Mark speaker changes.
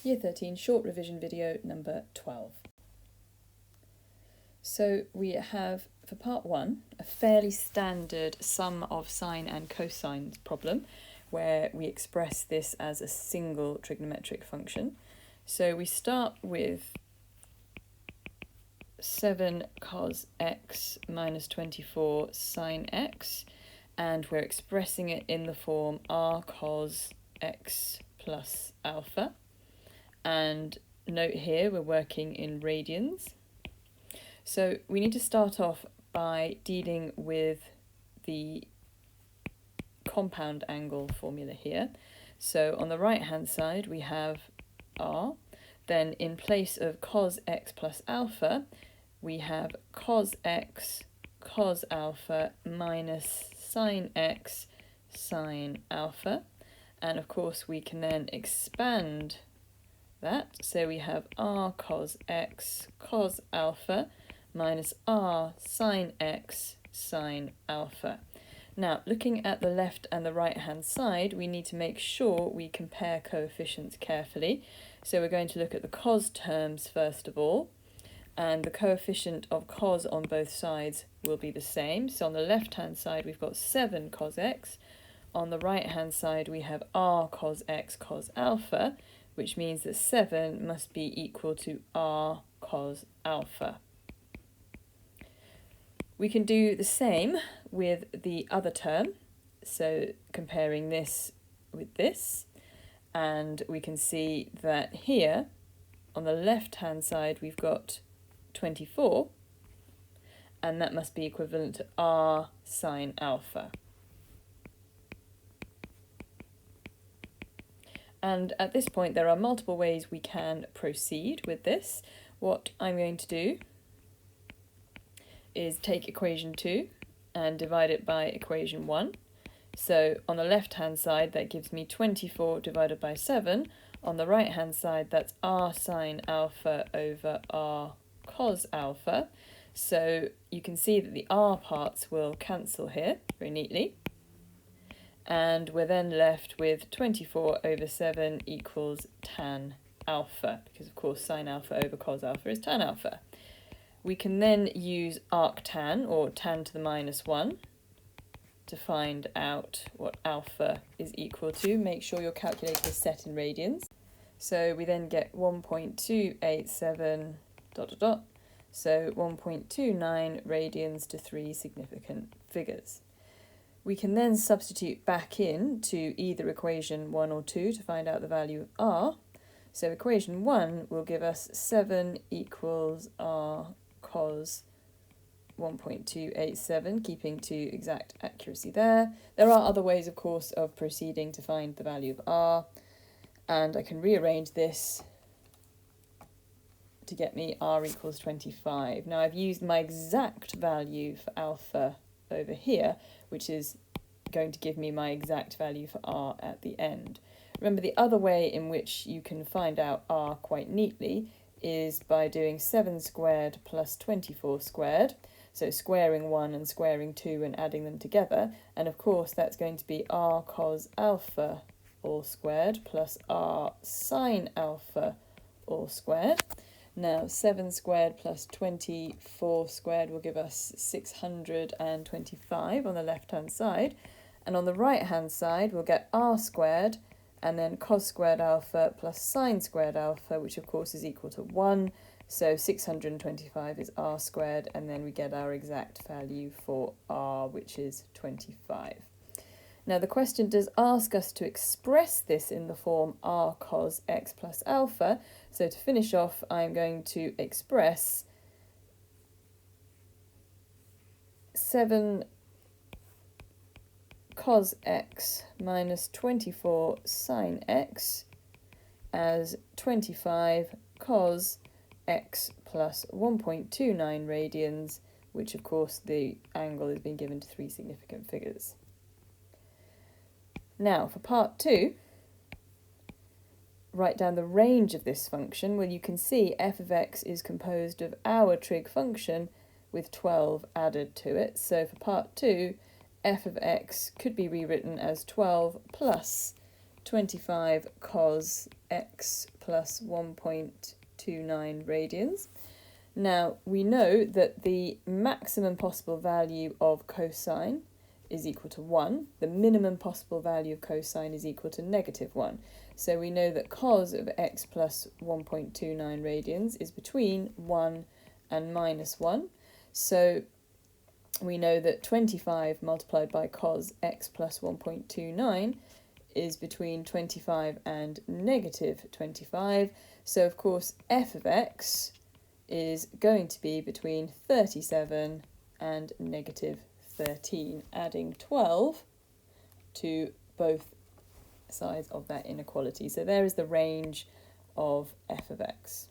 Speaker 1: Year 13 short revision video number 12. So we have, for part 1, a fairly standard sum of sine and cosine problem where we express this as a single trigonometric function. So we start with 7 cos x minus 24 sine x, and we're expressing it in the form r cos x plus alpha. And note here we're working in radians. So we need to start off by dealing with the compound angle formula here. So on the right hand side we have r, then in place of cos x plus alpha we have cos x cos alpha minus sine x sine alpha, and of course we can then expand that, so we have r cos x cos alpha minus r sine x sine alpha. Now, looking at the left and the right hand side, we need to make sure we compare coefficients carefully. So we're going to look at the cos terms first of all, and the coefficient of cos on both sides will be the same. So on the left hand side we've got 7 cos x, on the right hand side we have r cos x cos alpha, which means that 7 must be equal to r cos alpha. We can do the same with the other term, so comparing this with this, and we can see that here on the left hand side we've got 24, and that must be equivalent to r sine alpha. And at this point there are multiple ways we can proceed with this. What I'm going to do is take equation 2 and divide it by equation 1. So on the left hand side that gives me 24 divided by 7. On the right hand side that's r sine alpha over r cos alpha. So you can see that the r parts will cancel here very neatly. And we're then left with 24 over 7 equals tan alpha, because of course sine alpha over cos alpha is tan alpha. We can then use arctan, or tan to the minus 1, to find out what alpha is equal to. Make sure your calculator is set in radians. So we then get 1.287 ... so 1.29 radians to 3 significant figures. We can then substitute back in to either equation 1 or 2 to find out the value of r. So equation 1 will give us 7 equals r cos 1.287, keeping to exact accuracy there. There are other ways, of course, of proceeding to find the value of r, and I can rearrange this to get me r equals 25. Now I've used my exact value for alpha over here, which is going to give me my exact value for r at the end. Remember, the other way in which you can find out r quite neatly is by doing 7 squared plus 24 squared, so squaring 1 and squaring 2 and adding them together, and of course that's going to be r cos alpha all squared plus r sine alpha all squared. Now 7 squared plus 24 squared will give us 625 on the left hand side, and on the right hand side we'll get r squared and then cos squared alpha plus sine squared alpha, which of course is equal to 1, so 625 is r squared, and then we get our exact value for r, which is 25. Now the question does ask us to express this in the form r cos x plus alpha, so to finish off I'm going to express 7 cos x minus 24 sine x as 25 cos x plus 1.29 radians, which of course the angle has been given to 3 significant figures. Now for part 2, write down the range of this function. Well, you can see f of x is composed of our trig function with 12 added to it. So for part 2, f of x could be rewritten as 12 plus 25 cos x plus 1.29 radians. Now, we know that the maximum possible value of cosine is equal to 1. The minimum possible value of cosine is equal to -1. So we know that cos of x plus 1.29 radians is between 1 and -1. So we know that 25 multiplied by cos x plus 1.29 is between 25 and -25. So, of course, f of x is going to be between 37 and -13, adding 12 to both sides of that inequality. So there is the range of f of x.